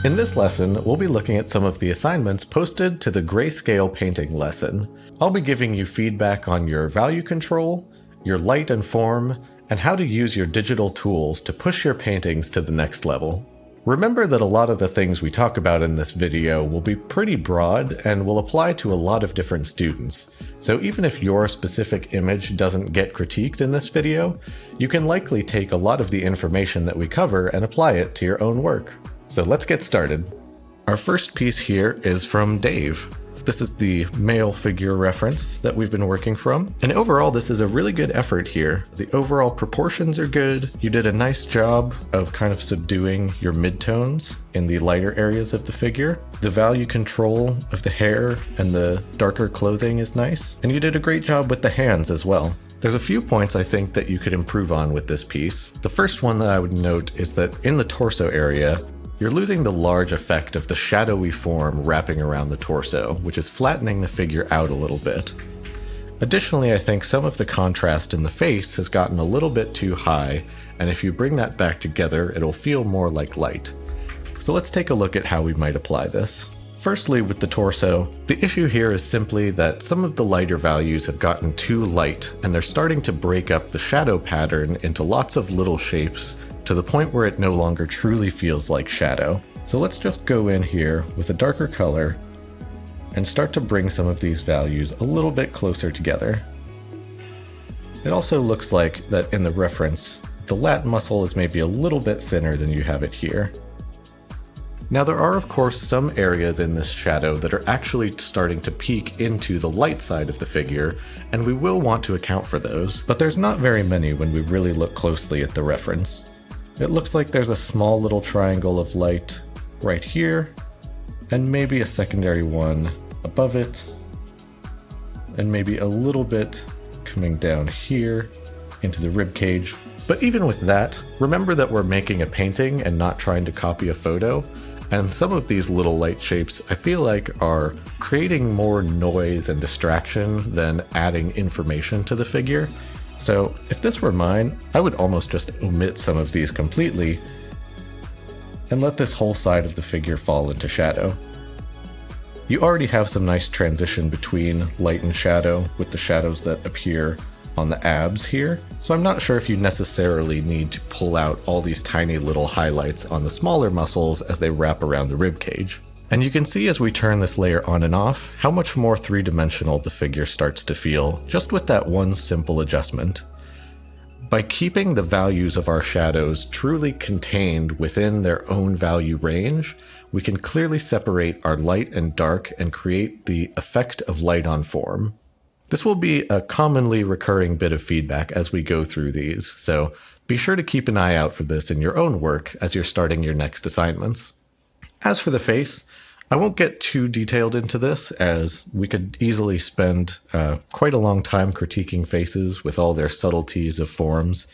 In this lesson, we'll be looking at some of the assignments posted to the Grayscale painting lesson. I'll be giving you feedback on your value control, your light and form, and how to use your digital tools to push your paintings to the next level. Remember that a lot of the things we talk about in this video will be pretty broad and will apply to a lot of different students. So even if your specific image doesn't get critiqued in this video, you can likely take a lot of the information that we cover and apply it to your own work. So let's get started. Our first piece here is from Dave. This is the male figure reference that we've been working from. And overall, this is a really good effort here. The overall proportions are good. You did a nice job of kind of subduing your midtones in the lighter areas of the figure. The value control of the hair and the darker clothing is nice. And you did a great job with the hands as well. There's a few points I think that you could improve on with this piece. The first one that I would note is that in the torso area, you're losing the large effect of the shadowy form wrapping around the torso, which is flattening the figure out a little bit. Additionally, I think some of the contrast in the face has gotten a little bit too high, and if you bring that back together, it'll feel more like light. So let's take a look at how we might apply this. Firstly, with the torso, the issue here is simply that some of the lighter values have gotten too light, and they're starting to break up the shadow pattern into lots of little shapes, to the point where it no longer truly feels like shadow. So let's just go in here with a darker color and start to bring some of these values a little bit closer together. It also looks like that in the reference, the lat muscle is maybe a little bit thinner than you have it here. Now there are of course some areas in this shadow that are actually starting to peek into the light side of the figure, and we will want to account for those, but there's not very many when we really look closely at the reference. It looks like there's a small little triangle of light right here, and maybe a secondary one above it, and maybe a little bit coming down here into the rib cage. But even with that, remember that we're making a painting and not trying to copy a photo, and some of these little light shapes I feel like are creating more noise and distraction than adding information to the figure. So if this were mine, I would almost just omit some of these completely and let this whole side of the figure fall into shadow. You already have some nice transition between light and shadow with the shadows that appear on the abs here, so I'm not sure if you necessarily need to pull out all these tiny little highlights on the smaller muscles as they wrap around the rib cage. And you can see as we turn this layer on and off, how much more three-dimensional the figure starts to feel, just with that one simple adjustment. By keeping the values of our shadows truly contained within their own value range, we can clearly separate our light and dark and create the effect of light on form. This will be a commonly recurring bit of feedback as we go through these, so be sure to keep an eye out for this in your own work as you're starting your next assignments. As for the face, I won't get too detailed into this, as we could easily spend quite a long time critiquing faces with all their subtleties of forms,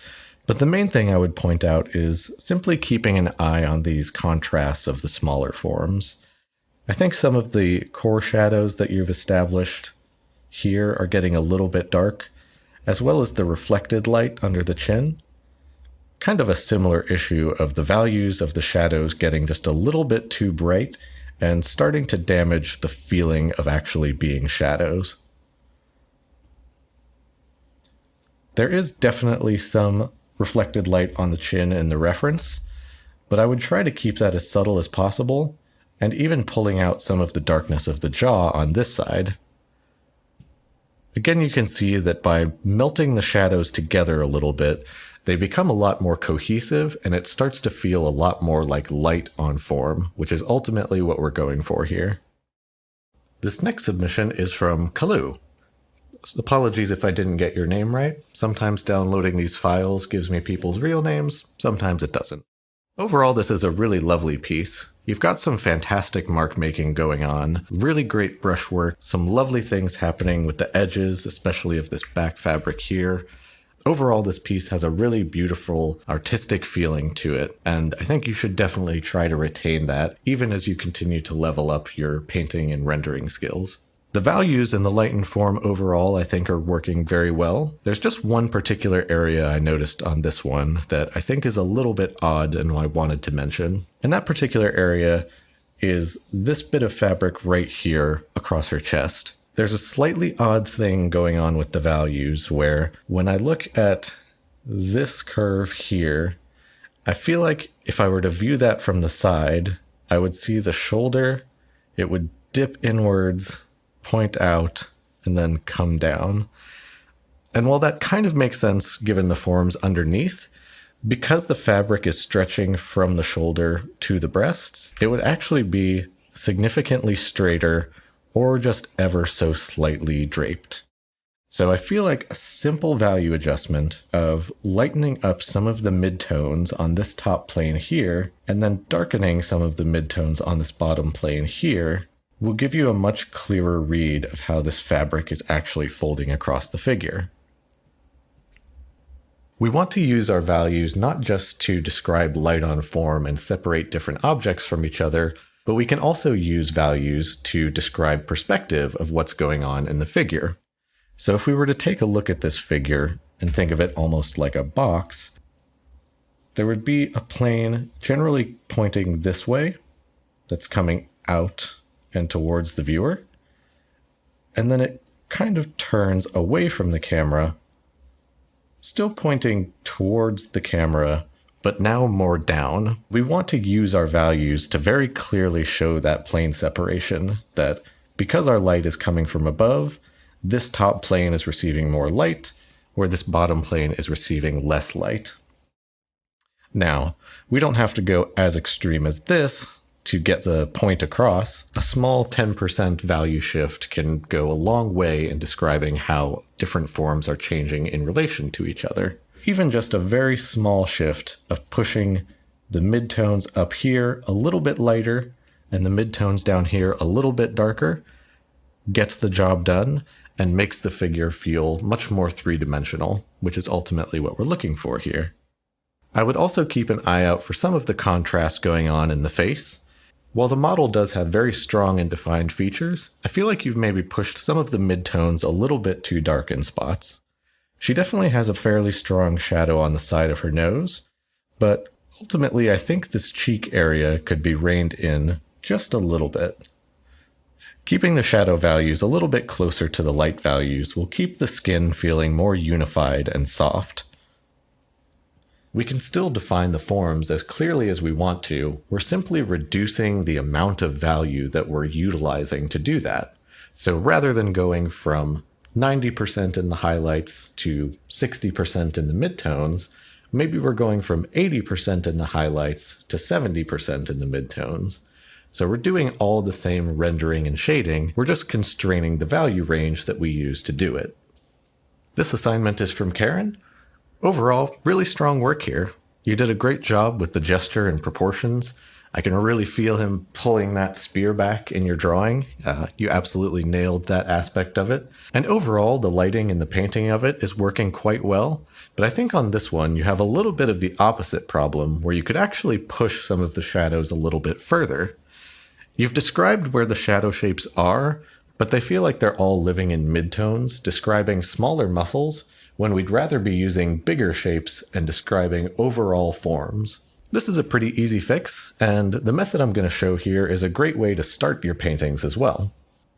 but the main thing I would point out is simply keeping an eye on these contrasts of the smaller forms. I think some of the core shadows that you've established here are getting a little bit dark, as well as the reflected light under the chin. Kind of a similar issue of the values of the shadows getting just a little bit too bright and starting to damage the feeling of actually being shadows. There is definitely some reflected light on the chin in the reference, but I would try to keep that as subtle as possible, and even pulling out some of the darkness of the jaw on this side. Again, you can see that by melting the shadows together a little bit, they become a lot more cohesive, and it starts to feel a lot more like light on form, which is ultimately what we're going for here. This next submission is from Kalu. Apologies if I didn't get your name right. Sometimes downloading these files gives me people's real names, sometimes it doesn't. Overall, this is a really lovely piece. You've got some fantastic mark making going on, really great brushwork, some lovely things happening with the edges, especially of this back fabric here. Overall, this piece has a really beautiful artistic feeling to it, and I think you should definitely try to retain that, even as you continue to level up your painting and rendering skills. The values in the light and form overall, I think, are working very well. There's just one particular area I noticed on this one that I think is a little bit odd and I wanted to mention. And that particular area is this bit of fabric right here across her chest. There's a slightly odd thing going on with the values where when I look at this curve here, I feel like if I were to view that from the side, I would see the shoulder, it would dip inwards, point out, and then come down. And while that kind of makes sense given the forms underneath, because the fabric is stretching from the shoulder to the breasts, it would actually be significantly straighter or just ever so slightly draped. So I feel like a simple value adjustment of lightening up some of the midtones on this top plane here, and then darkening some of the midtones on this bottom plane here, will give you a much clearer read of how this fabric is actually folding across the figure. We want to use our values not just to describe light on form and separate different objects from each other, but we can also use values to describe perspective of what's going on in the figure. So if we were to take a look at this figure and think of it almost like a box, there would be a plane generally pointing this way that's coming out and towards the viewer. And then it kind of turns away from the camera, still pointing towards the camera, but now more down. We want to use our values to very clearly show that plane separation, that because our light is coming from above, this top plane is receiving more light, where this bottom plane is receiving less light. Now, we don't have to go as extreme as this to get the point across. A small 10% value shift can go a long way in describing how different forms are changing in relation to each other. Even just a very small shift of pushing the midtones up here a little bit lighter and the midtones down here a little bit darker gets the job done and makes the figure feel much more three-dimensional, which is ultimately what we're looking for here. I would also keep an eye out for some of the contrast going on in the face. While the model does have very strong and defined features, I feel like you've maybe pushed some of the midtones a little bit too dark in spots. She definitely has a fairly strong shadow on the side of her nose, but ultimately I think this cheek area could be reined in just a little bit. Keeping the shadow values a little bit closer to the light values will keep the skin feeling more unified and soft. We can still define the forms as clearly as we want to. We're simply reducing the amount of value that we're utilizing to do that. So rather than going from 90% in the highlights to 60% in the midtones, maybe we're going from 80% in the highlights to 70% in the midtones. So we're doing all the same rendering and shading, we're just constraining the value range that we use to do it. This assignment is from Karen. Overall, really strong work here. You did a great job with the gesture and proportions. I can really feel him pulling that spear back in your drawing. You absolutely nailed that aspect of it. And overall, the lighting and the painting of it is working quite well. But I think on this one, you have a little bit of the opposite problem, where you could actually push some of the shadows a little bit further. You've described where the shadow shapes are, but they feel like they're all living in midtones, describing smaller muscles, when we'd rather be using bigger shapes and describing overall forms. This is a pretty easy fix, and the method I'm going to show here is a great way to start your paintings as well.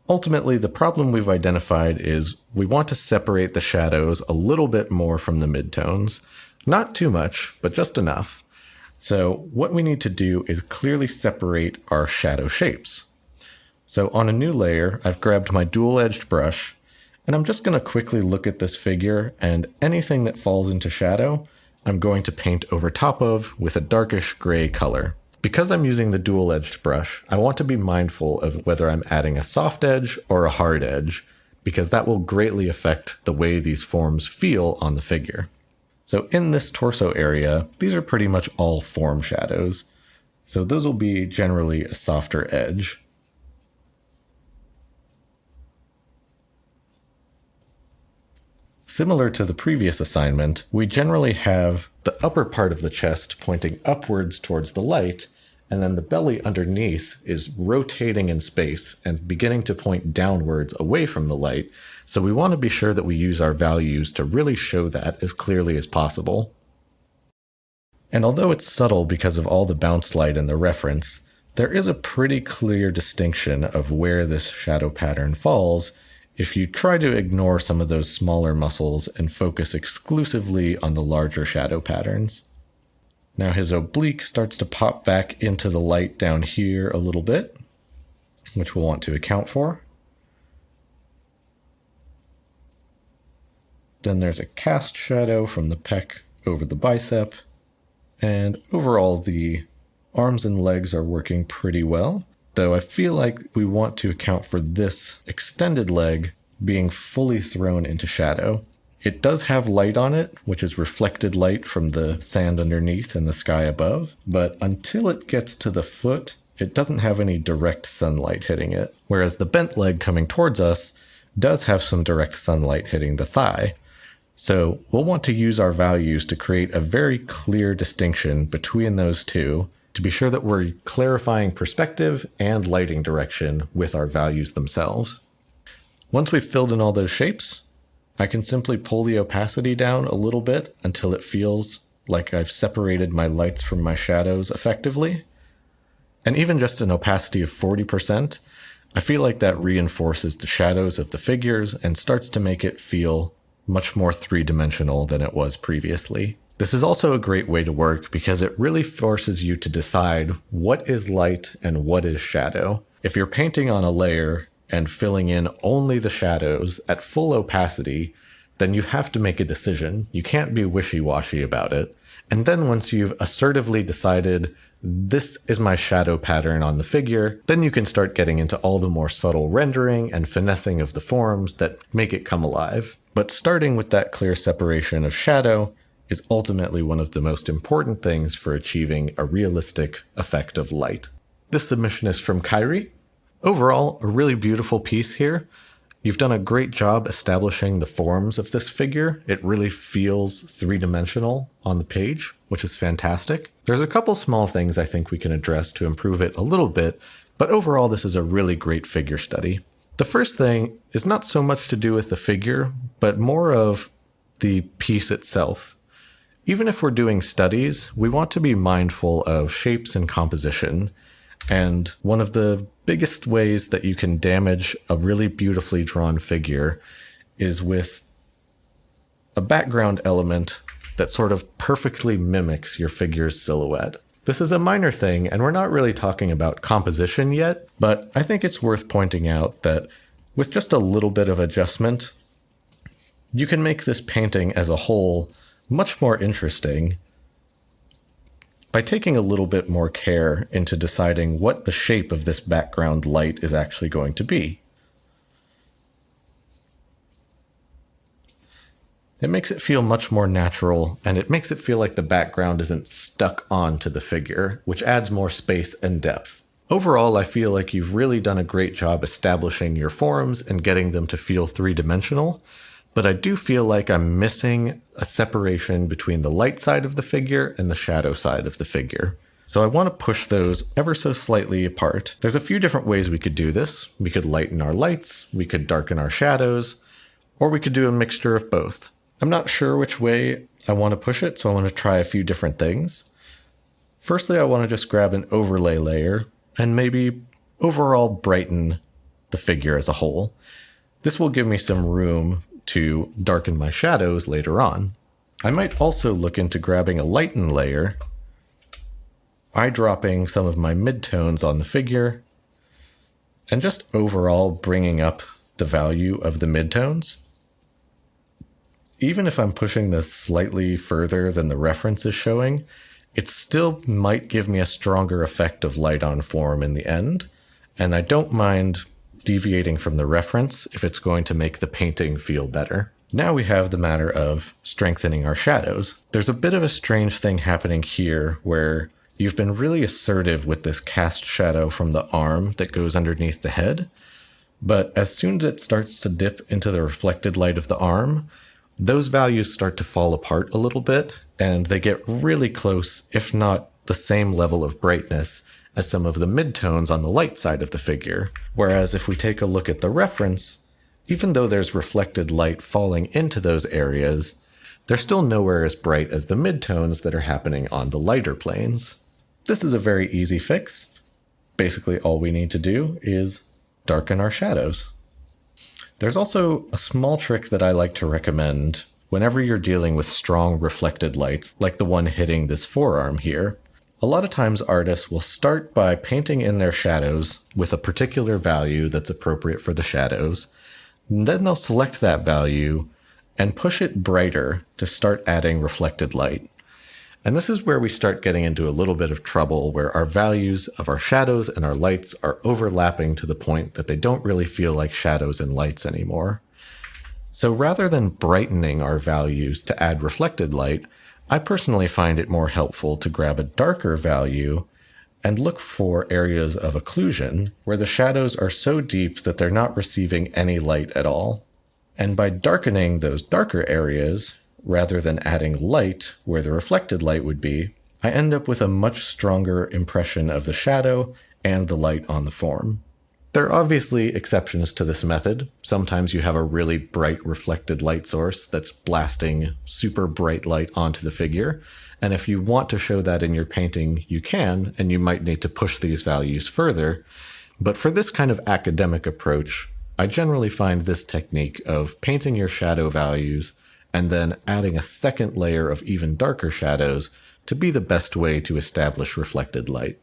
Ultimately, the problem we've identified is we want to separate the shadows a little bit more from the midtones. Not too much, but just enough. So what we need to do is clearly separate our shadow shapes. So on a new layer, I've grabbed my dual-edged brush, and I'm just going to quickly look at this figure, and anything that falls into shadow, I'm going to paint over top of with a darkish gray color. Because I'm using the dual-edged brush, I want to be mindful of whether I'm adding a soft edge or a hard edge, because that will greatly affect the way these forms feel on the figure. So in this torso area, these are pretty much all form shadows. So those will be generally a softer edge. Similar to the previous assignment, we generally have the upper part of the chest pointing upwards towards the light, and then the belly underneath is rotating in space and beginning to point downwards away from the light. So we want to be sure that we use our values to really show that as clearly as possible. And although it's subtle because of all the bounce light in the reference, there is a pretty clear distinction of where this shadow pattern falls if you try to ignore some of those smaller muscles and focus exclusively on the larger shadow patterns. Now his oblique starts to pop back into the light down here a little bit, which we'll want to account for. Then there's a cast shadow from the pec over the bicep, and overall the arms and legs are working pretty well, though I feel like we want to account for this extended leg being fully thrown into shadow. It does have light on it, which is reflected light from the sand underneath and the sky above, but until it gets to the foot, it doesn't have any direct sunlight hitting it, whereas the bent leg coming towards us does have some direct sunlight hitting the thigh. So we'll want to use our values to create a very clear distinction between those two to be sure that we're clarifying perspective and lighting direction with our values themselves. Once we've filled in all those shapes, I can simply pull the opacity down a little bit until it feels like I've separated my lights from my shadows effectively. And even just an opacity of 40%, I feel like that reinforces the shadows of the figures and starts to make it feel much more three-dimensional than it was previously. This is also a great way to work because it really forces you to decide what is light and what is shadow. If you're painting on a layer and filling in only the shadows at full opacity, then you have to make a decision. You can't be wishy-washy about it. And then once you've assertively decided this is my shadow pattern on the figure, then you can start getting into all the more subtle rendering and finessing of the forms that make it come alive. But starting with that clear separation of shadow is ultimately one of the most important things for achieving a realistic effect of light. This submission is from Kyrie. Overall, a really beautiful piece here. You've done a great job establishing the forms of this figure. It really feels three-dimensional on the page, which is fantastic. There's a couple small things I think we can address to improve it a little bit, but overall this is a really great figure study. The first thing is not so much to do with the figure, but more of the piece itself. Even if we're doing studies, we want to be mindful of shapes and composition. And one of the biggest ways that you can damage a really beautifully drawn figure is with a background element that sort of perfectly mimics your figure's silhouette. This is a minor thing, and we're not really talking about composition yet, but I think it's worth pointing out that with just a little bit of adjustment, you can make this painting as a whole much more interesting by taking a little bit more care into deciding what the shape of this background light is actually going to be. It makes it feel much more natural, and it makes it feel like the background isn't stuck onto the figure, which adds more space and depth. Overall, I feel like you've really done a great job establishing your forms and getting them to feel three-dimensional, but I do feel like I'm missing a separation between the light side of the figure and the shadow side of the figure. So I want to push those ever so slightly apart. There's a few different ways we could do this. We could lighten our lights, we could darken our shadows, or we could do a mixture of both. I'm not sure which way I want to push it, so I want to try a few different things. Firstly, I want to just grab an overlay layer and maybe overall brighten the figure as a whole. This will give me some room to darken my shadows later on. I might also look into grabbing a lighten layer, eyedropping some of my midtones on the figure, and just overall bringing up the value of the midtones. Even if I'm pushing this slightly further than the reference is showing, it still might give me a stronger effect of light on form in the end, and I don't mind deviating from the reference if it's going to make the painting feel better. Now we have the matter of strengthening our shadows. There's a bit of a strange thing happening here where you've been really assertive with this cast shadow from the arm that goes underneath the head, but as soon as it starts to dip into the reflected light of the arm, those values start to fall apart a little bit, and they get really close, if not the same level of brightness as some of the midtones on the light side of the figure. Whereas if we take a look at the reference, even though there's reflected light falling into those areas, they're still nowhere as bright as the midtones that are happening on the lighter planes. This is a very easy fix. Basically, all we need to do is darken our shadows. There's also a small trick that I like to recommend whenever you're dealing with strong reflected lights, like the one hitting this forearm here. A lot of times artists will start by painting in their shadows with a particular value that's appropriate for the shadows. And then they'll select that value and push it brighter to start adding reflected light. And this is where we start getting into a little bit of trouble, where our values of our shadows and our lights are overlapping to the point that they don't really feel like shadows and lights anymore. So rather than brightening our values to add reflected light, I personally find it more helpful to grab a darker value and look for areas of occlusion where the shadows are so deep that they're not receiving any light at all. And by darkening those darker areas, rather than adding light where the reflected light would be, I end up with a much stronger impression of the shadow and the light on the form. There are obviously exceptions to this method. Sometimes you have a really bright reflected light source that's blasting super bright light onto the figure, and if you want to show that in your painting, you can, and you might need to push these values further. But for this kind of academic approach, I generally find this technique of painting your shadow values and then adding a second layer of even darker shadows to be the best way to establish reflected light.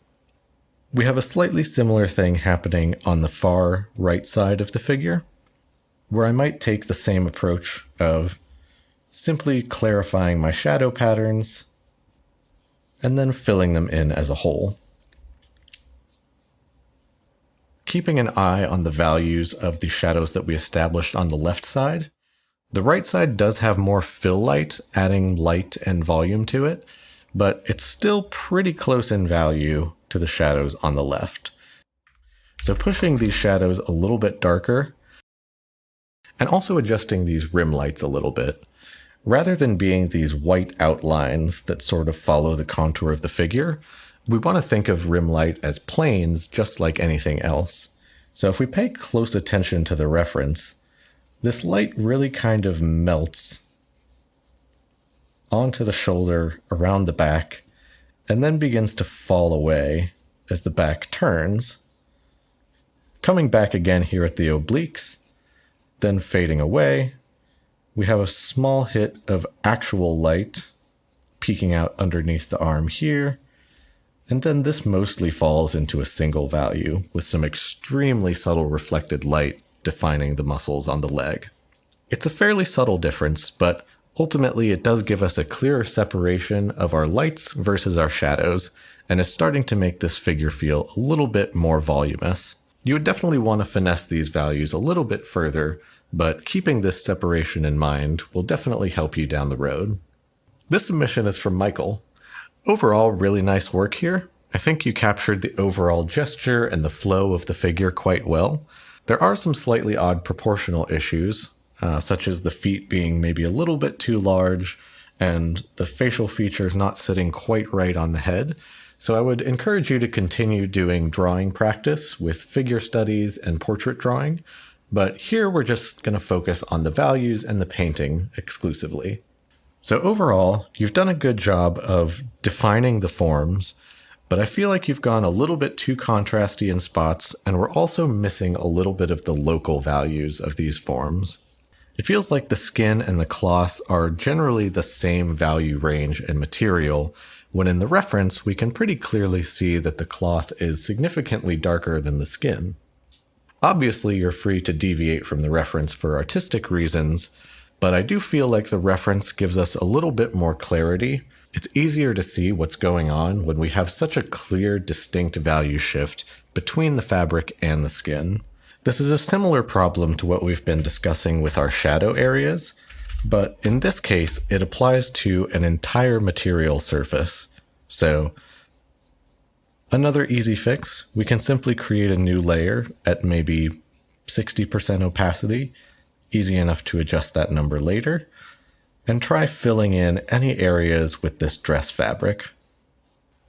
We have a slightly similar thing happening on the far right side of the figure, where I might take the same approach of simply clarifying my shadow patterns and then filling them in as a whole. Keeping an eye on the values of the shadows that we established on the left side, the right side does have more fill light, adding light and volume to it, but it's still pretty close in value to the shadows on the left. So pushing these shadows a little bit darker, and also adjusting these rim lights a little bit. Rather than being these white outlines that sort of follow the contour of the figure, we want to think of rim light as planes just like anything else. So if we pay close attention to the reference, this light really kind of melts onto the shoulder, around the back, and then begins to fall away as the back turns, coming back again here at the obliques, then fading away. We have a small hit of actual light peeking out underneath the arm here, and then this mostly falls into a single value with some extremely subtle reflected light defining the muscles on the leg. It's a fairly subtle difference, but ultimately it does give us a clearer separation of our lights versus our shadows, and is starting to make this figure feel a little bit more voluminous. You would definitely want to finesse these values a little bit further, but keeping this separation in mind will definitely help you down the road. This submission is from Michael. Overall, really nice work here. I think you captured the overall gesture and the flow of the figure quite well. There are some slightly odd proportional issues, such as the feet being maybe a little bit too large and the facial features not sitting quite right on the head. So I would encourage you to continue doing drawing practice with figure studies and portrait drawing, but here we're just going to focus on the values and the painting exclusively. So overall, you've done a good job of defining the forms, but I feel like you've gone a little bit too contrasty in spots, and we're also missing a little bit of the local values of these forms. It feels like the skin and the cloth are generally the same value range and material, when in the reference we can pretty clearly see that the cloth is significantly darker than the skin. Obviously, you're free to deviate from the reference for artistic reasons, but I do feel like the reference gives us a little bit more clarity. It's easier to see what's going on when we have such a clear, distinct value shift between the fabric and the skin. This is a similar problem to what we've been discussing with our shadow areas, but in this case, it applies to an entire material surface. So, another easy fix, we can simply create a new layer at maybe 60% opacity, easy enough to adjust that number later, and try filling in any areas with this dress fabric.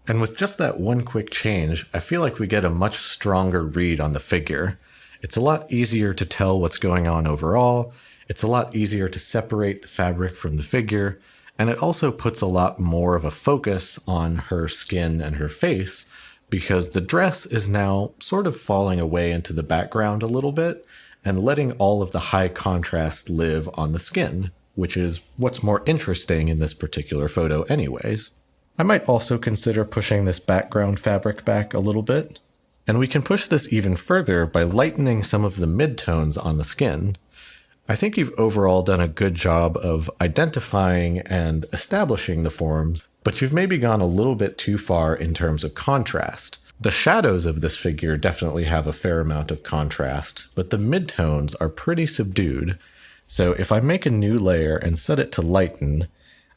And with just that one quick change, I feel like we get a much stronger read on the figure. It's a lot easier to tell what's going on overall, it's a lot easier to separate the fabric from the figure, and it also puts a lot more of a focus on her skin and her face, because the dress is now sort of falling away into the background a little bit, and letting all of the high contrast live on the skin, which is what's more interesting in this particular photo anyways. I might also consider pushing this background fabric back a little bit, and we can push this even further by lightening some of the midtones on the skin. I think you've overall done a good job of identifying and establishing the forms, but you've maybe gone a little bit too far in terms of contrast. The shadows of this figure definitely have a fair amount of contrast, but the midtones are pretty subdued. So if I make a new layer and set it to lighten,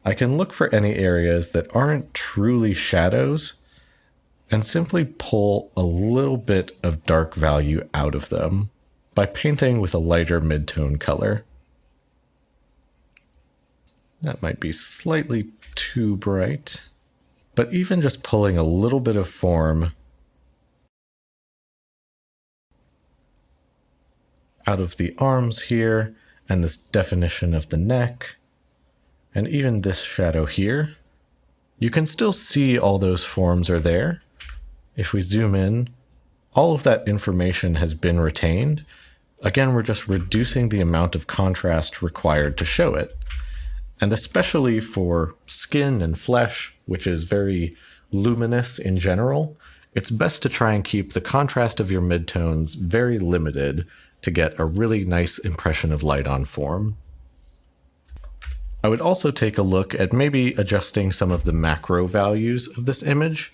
I can look for any areas that aren't truly shadows and simply pull a little bit of dark value out of them by painting with a lighter midtone color. That might be slightly too bright, but even just pulling a little bit of form out of the arms here, and this definition of the neck, and even this shadow here, you can still see all those forms are there. If we zoom in, all of that information has been retained. Again, we're just reducing the amount of contrast required to show it. And especially for skin and flesh, which is very luminous in general, it's best to try and keep the contrast of your midtones very limited to get a really nice impression of light on form. I would also take a look at maybe adjusting some of the macro values of this image,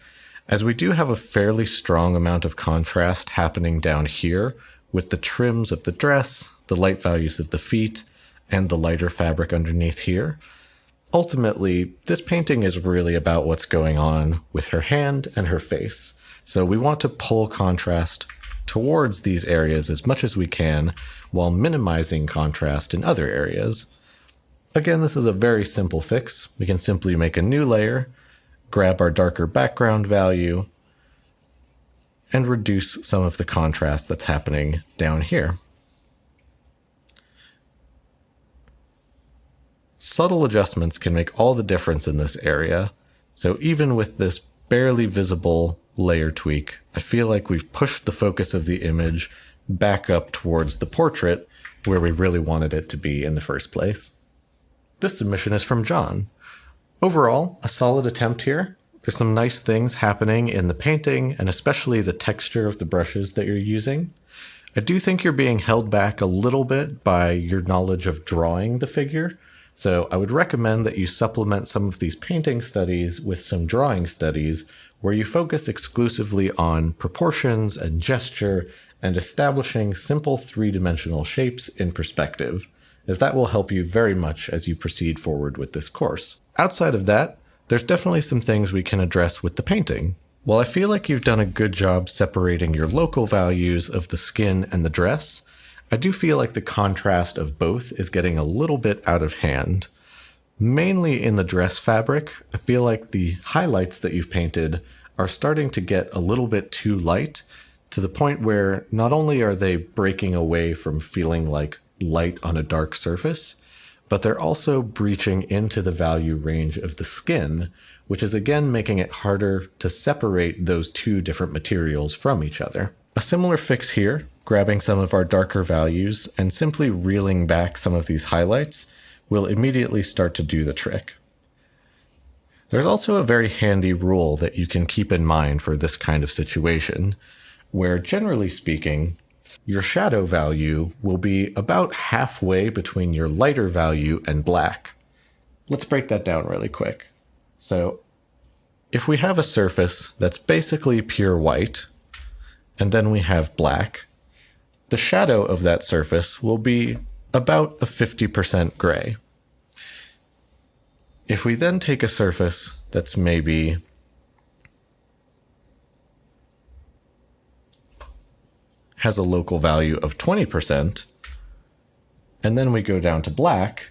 as we do have a fairly strong amount of contrast happening down here with the trims of the dress, the light values of the feet, and the lighter fabric underneath here. Ultimately, this painting is really about what's going on with her hand and her face, so we want to pull contrast towards these areas as much as we can while minimizing contrast in other areas. Again, this is a very simple fix. We can simply make a new layer, grab our darker background value, and reduce some of the contrast that's happening down here. Subtle adjustments can make all the difference in this area, so even with this barely visible layer tweak, I feel like we've pushed the focus of the image back up towards the portrait where we really wanted it to be in the first place. This submission is from John. Overall, a solid attempt here. There's some nice things happening in the painting, and especially the texture of the brushes that you're using. I do think you're being held back a little bit by your knowledge of drawing the figure, so I would recommend that you supplement some of these painting studies with some drawing studies where you focus exclusively on proportions and gesture and establishing simple three-dimensional shapes in perspective, as that will help you very much as you proceed forward with this course. Outside of that, there's definitely some things we can address with the painting. While I feel like you've done a good job separating your local values of the skin and the dress, I do feel like the contrast of both is getting a little bit out of hand. Mainly in the dress fabric, I feel like the highlights that you've painted are starting to get a little bit too light, to the point where not only are they breaking away from feeling like light on a dark surface, but they're also breaching into the value range of the skin, which is again making it harder to separate those two different materials from each other. A similar fix here, grabbing some of our darker values and simply reeling back some of these highlights, will immediately start to do the trick. There's also a very handy rule that you can keep in mind for this kind of situation, where generally speaking, your shadow value will be about halfway between your lighter value and black. Let's break that down really quick. So if we have a surface that's basically pure white, and then we have black, the shadow of that surface will be about a 50% gray. If we then take a surface that's maybe has a local value of 20%, and then we go down to black,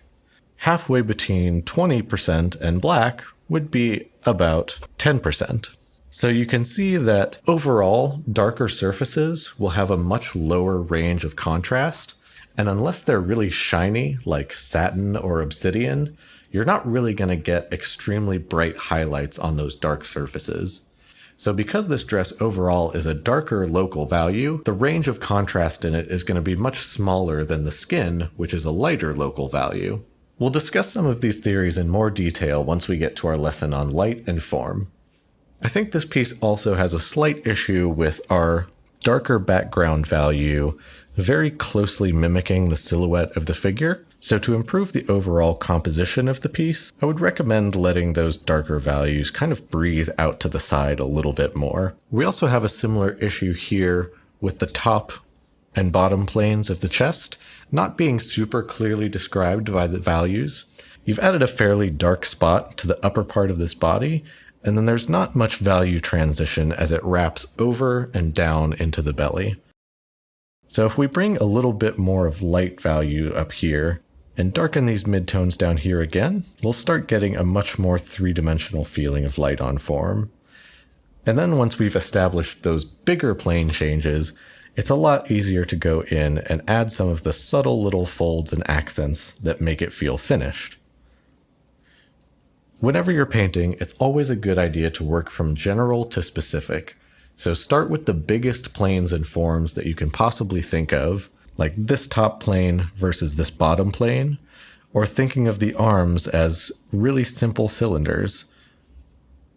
halfway between 20% and black would be about 10%. So you can see that overall, darker surfaces will have a much lower range of contrast, and unless they're really shiny, like satin or obsidian, you're not really going to get extremely bright highlights on those dark surfaces. So because this dress overall is a darker local value, the range of contrast in it is going to be much smaller than the skin, which is a lighter local value. We'll discuss some of these theories in more detail once we get to our lesson on light and form. I think this piece also has a slight issue with our darker background value very closely mimicking the silhouette of the figure. So to improve the overall composition of the piece, I would recommend letting those darker values kind of breathe out to the side a little bit more. We also have a similar issue here with the top and bottom planes of the chest not being super clearly described by the values. You've added a fairly dark spot to the upper part of this body, and then there's not much value transition as it wraps over and down into the belly. So if we bring a little bit more of light value up here and darken these midtones down here again, we'll start getting a much more three-dimensional feeling of light on form. And then once we've established those bigger plane changes, it's a lot easier to go in and add some of the subtle little folds and accents that make it feel finished. Whenever you're painting, it's always a good idea to work from general to specific. So start with the biggest planes and forms that you can possibly think of, like this top plane versus this bottom plane, or thinking of the arms as really simple cylinders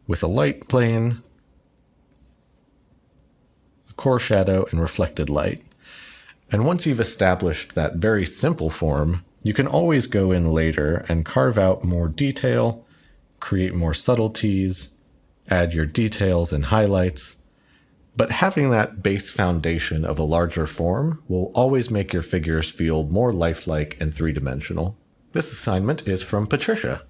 with a light plane, a core shadow, and reflected light. And once you've established that very simple form, you can always go in later and carve out more detail, create more subtleties, add your details and highlights. But having that base foundation of a larger form will always make your figures feel more lifelike and three-dimensional. This assignment is from Patricia.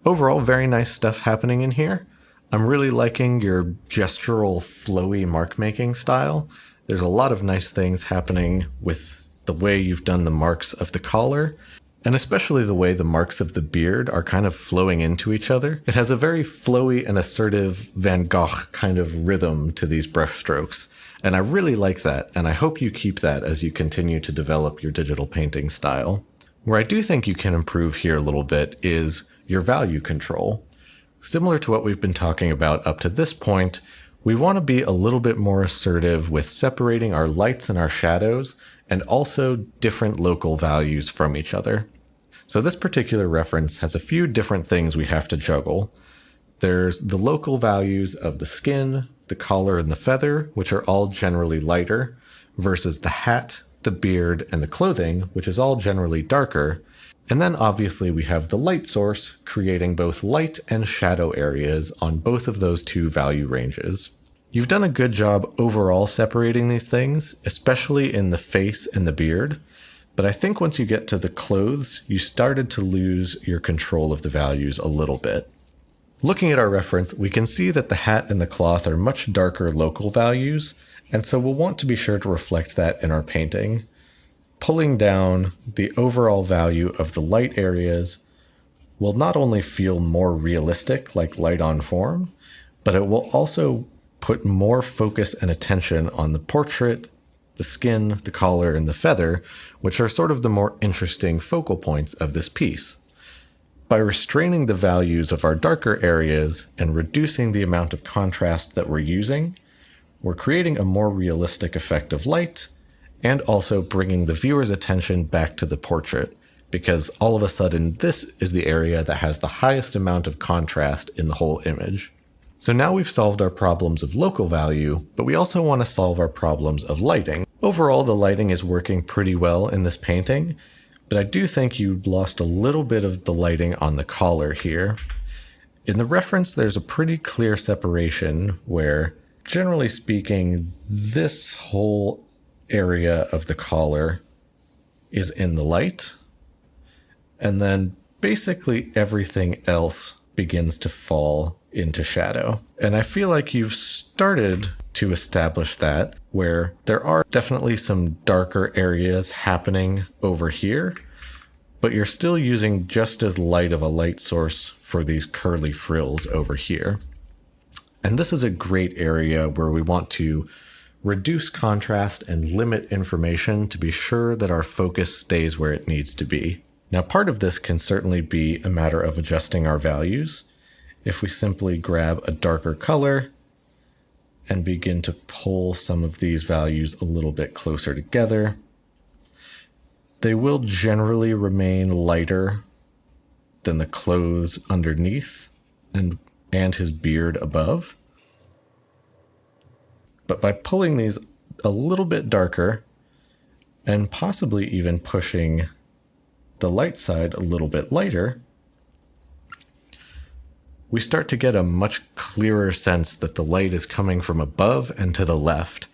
Overall, very nice stuff happening in here. I'm really liking your gestural, flowy mark-making style. There's a lot of nice things happening with the way you've done the marks of the collar, and especially the way the marks of the beard are kind of flowing into each other. It has a very flowy and assertive Van Gogh kind of rhythm to these brush strokes, and I really like that, and I hope you keep that as you continue to develop your digital painting style. Where I do think you can improve here a little bit is your value control. Similar to what we've been talking about up to this point, we want to be a little bit more assertive with separating our lights and our shadows, and also different local values from each other. So this particular reference has a few different things we have to juggle. There's the local values of the skin, the collar, and the feather, which are all generally lighter, versus the hat, the beard, and the clothing, which is all generally darker. And then obviously we have the light source, creating both light and shadow areas on both of those two value ranges. You've done a good job overall separating these things, especially in the face and the beard, but I think once you get to the clothes, you started to lose your control of the values a little bit. Looking at our reference, we can see that the hat and the cloth are much darker local values, and so we'll want to be sure to reflect that in our painting. Pulling down the overall value of the light areas will not only feel more realistic, like light on form, but it will also put more focus and attention on the portrait, the skin, the collar, and the feather, which are sort of the more interesting focal points of this piece. By restraining the values of our darker areas and reducing the amount of contrast that we're using, we're creating a more realistic effect of light, and also bringing the viewer's attention back to the portrait, because all of a sudden this is the area that has the highest amount of contrast in the whole image. So now we've solved our problems of local value, but we also want to solve our problems of lighting. Overall, the lighting is working pretty well in this painting, but I do think you lost a little bit of the lighting on the collar here. In the reference, there's a pretty clear separation where, generally speaking, this whole area of the collar is in the light, and then basically everything else begins to fall into shadow. And I feel like you've started to establish that, where there are definitely some darker areas happening over here, but you're still using just as light of a light source for these curly frills over here. And this is a great area where we want to reduce contrast and limit information to be sure that our focus stays where it needs to be. Now, part of this can certainly be a matter of adjusting our values. If we simply grab a darker color and begin to pull some of these values a little bit closer together, they will generally remain lighter than the clothes underneath and his beard above. But by pulling these a little bit darker and possibly even pushing the light side a little bit lighter, we start to get a much clearer sense that the light is coming from above and to the left.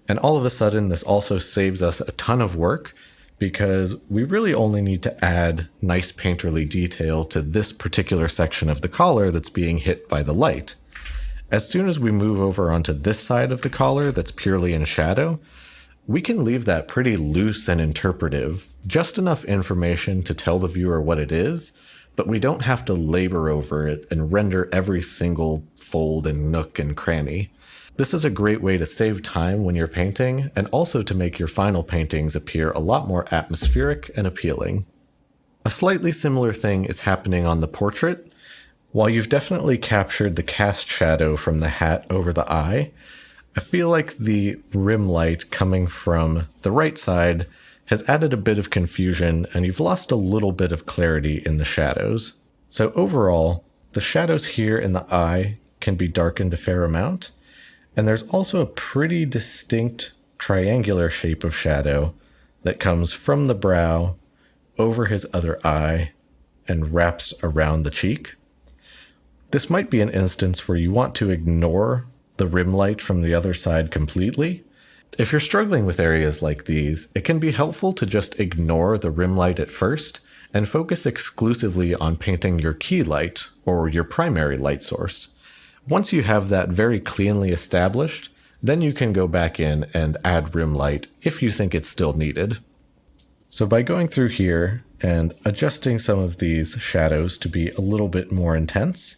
And all of a sudden, this also saves us a ton of work because we really only need to add nice painterly detail to this particular section of the collar that's being hit by the light. As soon as we move over onto this side of the collar that's purely in shadow, we can leave that pretty loose and interpretive, just enough information to tell the viewer what it is, but we don't have to labor over it and render every single fold and nook and cranny. This is a great way to save time when you're painting, and also to make your final paintings appear a lot more atmospheric and appealing. A slightly similar thing is happening on the portrait. While you've definitely captured the cast shadow from the hat over the eye, I feel like the rim light coming from the right side has added a bit of confusion, and you've lost a little bit of clarity in the shadows. So overall, the shadows here in the eye can be darkened a fair amount, and there's also a pretty distinct triangular shape of shadow that comes from the brow over his other eye and wraps around the cheek. This might be an instance where you want to ignore the rim light from the other side completely. If you're struggling with areas like these, it can be helpful to just ignore the rim light at first and focus exclusively on painting your key light or your primary light source. Once you have that very cleanly established, then you can go back in and add rim light if you think it's still needed. So by going through here and adjusting some of these shadows to be a little bit more intense,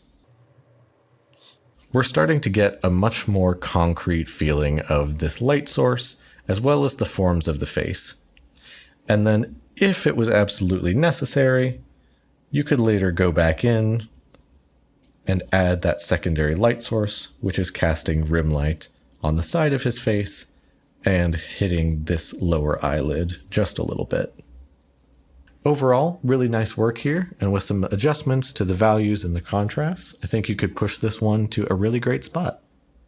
we're starting to get a much more concrete feeling of this light source, as well as the forms of the face. And then, if it was absolutely necessary, you could later go back in and add that secondary light source, which is casting rim light on the side of his face and hitting this lower eyelid just a little bit. Overall, really nice work here, and with some adjustments to the values and the contrasts, I think you could push this one to a really great spot.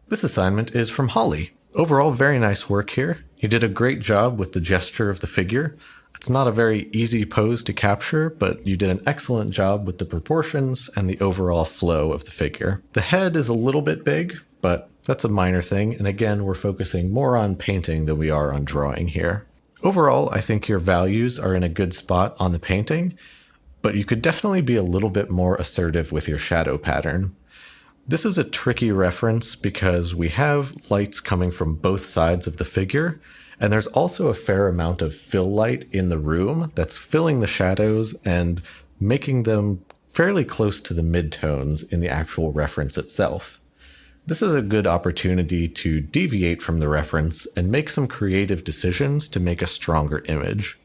This assignment is from Holly. Overall, very nice work here. You did a great job with the gesture of the figure. It's not a very easy pose to capture, but you did an excellent job with the proportions and the overall flow of the figure. The head is a little bit big, but that's a minor thing, and again, we're focusing more on painting than we are on drawing here. Overall, I think your values are in a good spot on the painting, but you could definitely be a little bit more assertive with your shadow pattern. This is a tricky reference because we have lights coming from both sides of the figure, and there's also a fair amount of fill light in the room that's filling the shadows and making them fairly close to the midtones in the actual reference itself. This is a good opportunity to deviate from the reference and make some creative decisions to make a stronger image.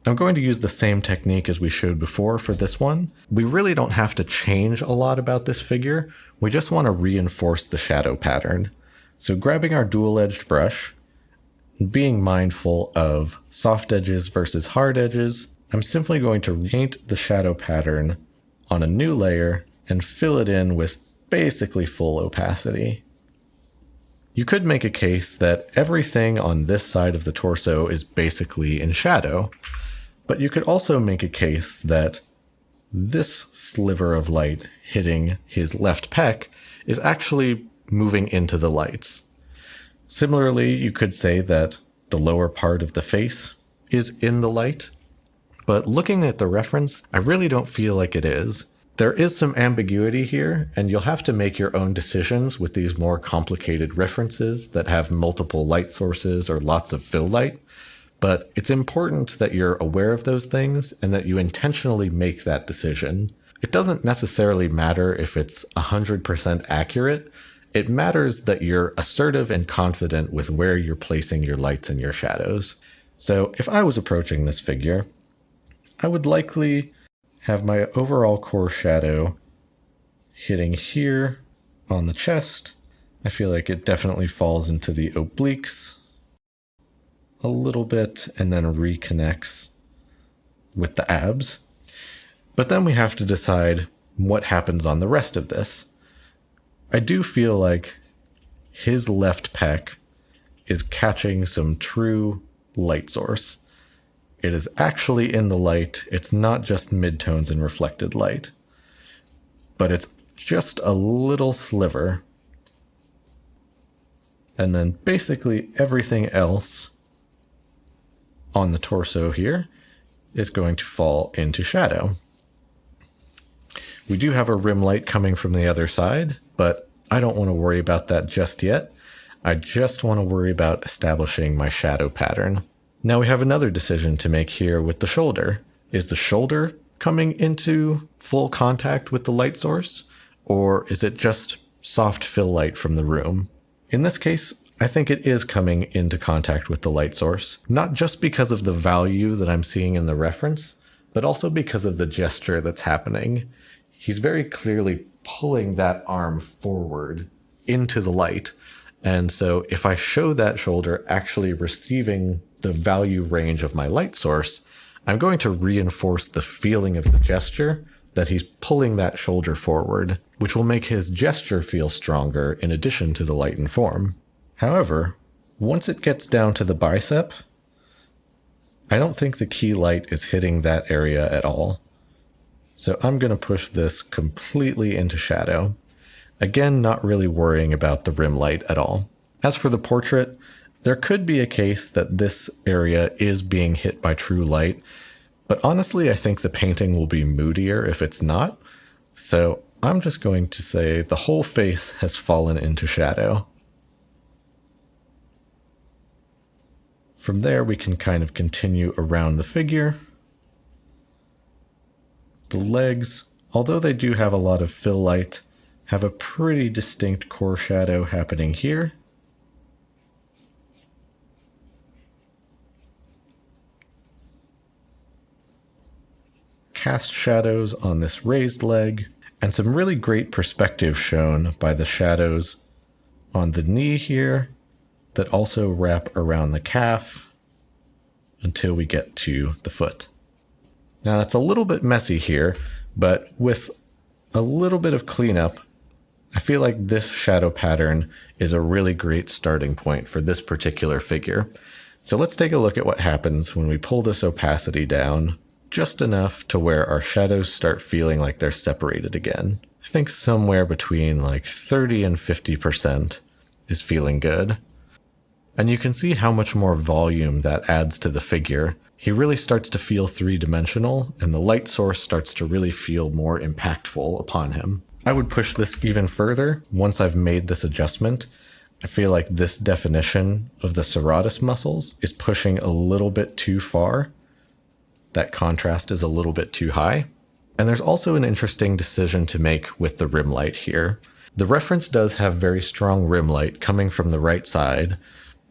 I'm going to use the same technique as we showed before for this one. We really don't have to change a lot about this figure, we just want to reinforce the shadow pattern. So grabbing our dual-edged brush, and being mindful of soft edges versus hard edges, I'm simply going to paint the shadow pattern on a new layer and fill it in with basically full opacity. You could make a case that everything on this side of the torso is basically in shadow, but you could also make a case that this sliver of light hitting his left pec is actually moving into the lights. Similarly, you could say that the lower part of the face is in the light, but looking at the reference, I really don't feel like it is. There is some ambiguity here, and you'll have to make your own decisions with these more complicated references that have multiple light sources or lots of fill light, but it's important that you're aware of those things and that you intentionally make that decision. It doesn't necessarily matter if it's 100% accurate, It matters that you're assertive and confident with where you're placing your lights and your shadows. So if I was approaching this figure, I would likely have my overall core shadow hitting here on the chest. I feel like it definitely falls into the obliques a little bit and then reconnects with the abs. But then we have to decide what happens on the rest of this. I do feel like his left pec is catching some true light source. It is actually in the light. It's not just midtones and reflected light, but it's just a little sliver. And then basically everything else on the torso here is going to fall into shadow. We do have a rim light coming from the other side, but I don't want to worry about that just yet. I just want to worry about establishing my shadow pattern. Now we have another decision to make here with the shoulder. Is the shoulder coming into full contact with the light source, or is it just soft fill light from the room? In this case, I think it is coming into contact with the light source, not just because of the value that I'm seeing in the reference, but also because of the gesture that's happening. He's very clearly pulling that arm forward into the light. And so if I show that shoulder actually receiving the value range of my light source, I'm going to reinforce the feeling of the gesture that he's pulling that shoulder forward, which will make his gesture feel stronger in addition to the light and form. However, once it gets down to the bicep, I don't think the key light is hitting that area at all. So I'm going to push this completely into shadow. Again, not really worrying about the rim light at all. As for the portrait, there could be a case that this area is being hit by true light, but honestly, I think the painting will be moodier if it's not. So I'm just going to say the whole face has fallen into shadow. From there, we can kind of continue around the figure. The legs, although they do have a lot of fill light, have a pretty distinct core shadow happening here. Cast shadows on this raised leg, and some really great perspective shown by the shadows on the knee here that also wrap around the calf until we get to the foot. Now it's a little bit messy here, but with a little bit of cleanup, I feel like this shadow pattern is a really great starting point for this particular figure. So let's take a look at what happens when we pull this opacity down just enough to where our shadows start feeling like they're separated again. I think somewhere between like 30 and 50% is feeling good. And you can see how much more volume that adds to the figure. He really starts to feel three-dimensional, and the light source starts to really feel more impactful upon him. I would push this even further once I've made this adjustment. I feel like this definition of the serratus muscles is pushing a little bit too far. That contrast is a little bit too high. And there's also an interesting decision to make with the rim light here. The reference does have very strong rim light coming from the right side,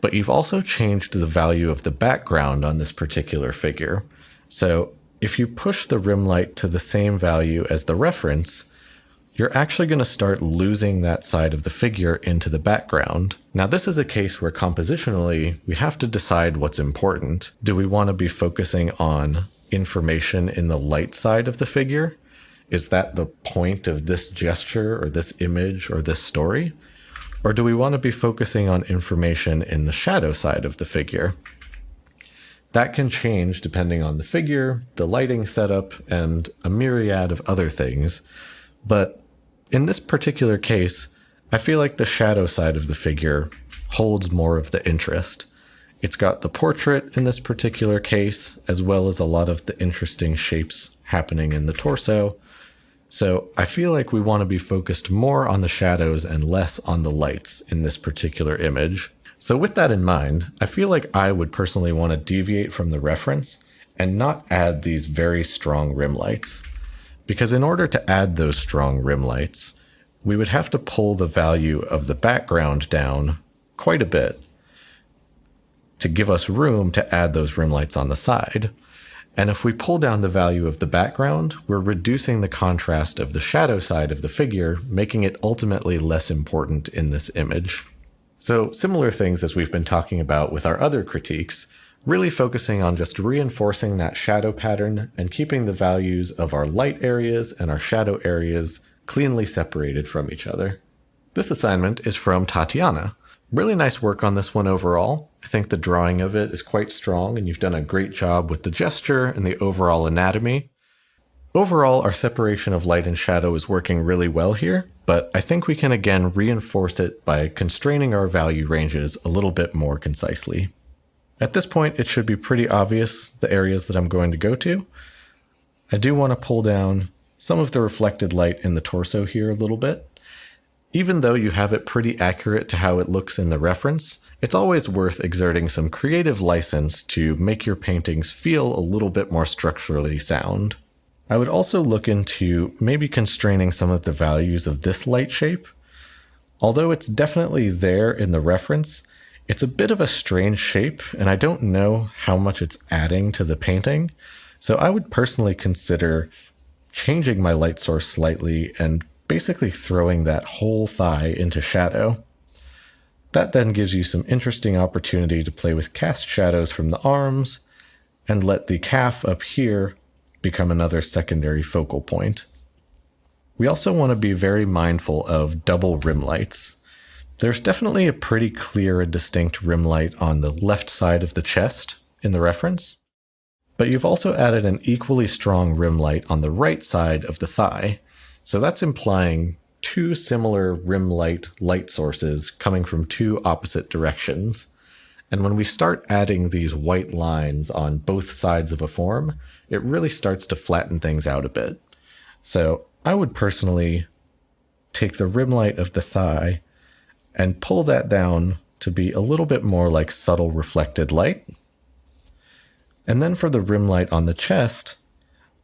but you've also changed the value of the background on this particular figure. So if you push the rim light to the same value as the reference, you're actually going to start losing that side of the figure into the background. Now, this is a case where compositionally, we have to decide what's important. Do we want to be focusing on information in the light side of the figure? Is that the point of this gesture or this image or this story? Or do we want to be focusing on information in the shadow side of the figure? That can change depending on the figure, the lighting setup, and a myriad of other things. But in this particular case, I feel like the shadow side of the figure holds more of the interest. It's got the portrait in this particular case, as well as a lot of the interesting shapes happening in the torso. So I feel like we want to be focused more on the shadows and less on the lights in this particular image. So with that in mind, I feel like I would personally want to deviate from the reference and not add these very strong rim lights. Because in order to add those strong rim lights, we would have to pull the value of the background down quite a bit to give us room to add those rim lights on the side. And if we pull down the value of the background, we're reducing the contrast of the shadow side of the figure, making it ultimately less important in this image. So similar things as we've been talking about with our other critiques, really focusing on just reinforcing that shadow pattern and keeping the values of our light areas and our shadow areas cleanly separated from each other. This assignment is from Tatiana. Really nice work on this one overall. I think the drawing of it is quite strong, and you've done a great job with the gesture and the overall anatomy. Overall, our separation of light and shadow is working really well here, but I think we can again reinforce it by constraining our value ranges a little bit more concisely. At this point, it should be pretty obvious the areas that I'm going to go to. I do want to pull down some of the reflected light in the torso here a little bit. Even though you have it pretty accurate to how it looks in the reference, it's always worth exerting some creative license to make your paintings feel a little bit more structurally sound. I would also look into maybe constraining some of the values of this light shape. Although it's definitely there in the reference, it's a bit of a strange shape, and I don't know how much it's adding to the painting, so I would personally consider changing my light source slightly and basically throwing that whole thigh into shadow. That then gives you some interesting opportunity to play with cast shadows from the arms and let the calf up here become another secondary focal point. We also want to be very mindful of double rim lights. There's definitely a pretty clear and distinct rim light on the left side of the chest in the reference, but you've also added an equally strong rim light on the right side of the thigh. So that's implying two similar rim light sources coming from two opposite directions. And when we start adding these white lines on both sides of a form, it really starts to flatten things out a bit. So I would personally take the rim light of the thigh and pull that down to be a little bit more like subtle reflected light. And then for the rim light on the chest,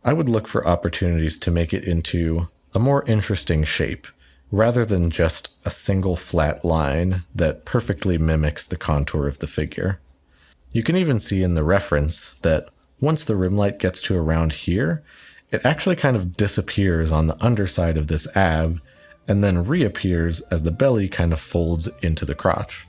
I would look for opportunities to make it into a more interesting shape, rather than just a single flat line that perfectly mimics the contour of the figure. You can even see in the reference that once the rim light gets to around here, it actually kind of disappears on the underside of this ab, and then reappears as the belly kind of folds into the crotch.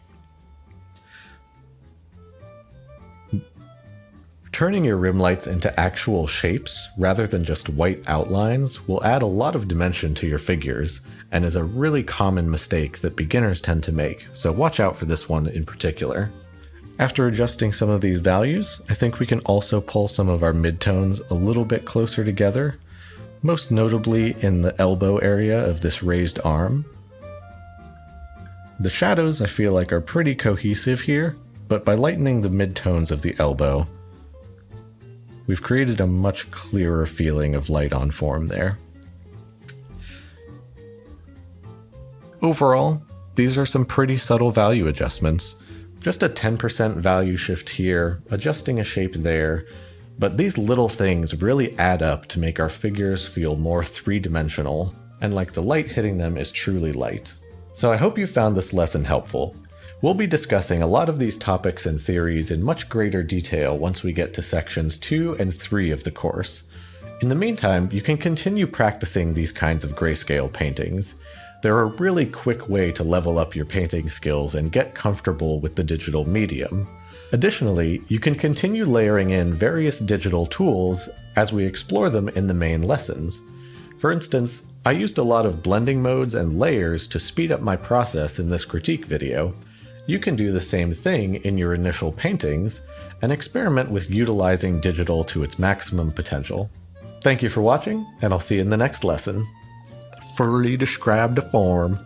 Turning your rim lights into actual shapes rather than just white outlines will add a lot of dimension to your figures, and is a really common mistake that beginners tend to make, so watch out for this one in particular. After adjusting some of these values, I think we can also pull some of our midtones a little bit closer together, most notably in the elbow area of this raised arm. The shadows I feel like are pretty cohesive here, but by lightening the midtones of the elbow, we've created a much clearer feeling of light on form there. Overall, these are some pretty subtle value adjustments. Just a 10% value shift here, adjusting a shape there, but these little things really add up to make our figures feel more three-dimensional, and like the light hitting them is truly light. So I hope you found this lesson helpful. We'll be discussing a lot of these topics and theories in much greater detail once we get to sections 2 and 3 of the course. In the meantime, you can continue practicing these kinds of grayscale paintings. They're a really quick way to level up your painting skills and get comfortable with the digital medium. Additionally, you can continue layering in various digital tools as we explore them in the main lessons. For instance, I used a lot of blending modes and layers to speed up my process in this critique video. You can do the same thing in your initial paintings and experiment with utilizing digital to its maximum potential. Thank you for watching, and I'll see you in the next lesson. Fully described a form.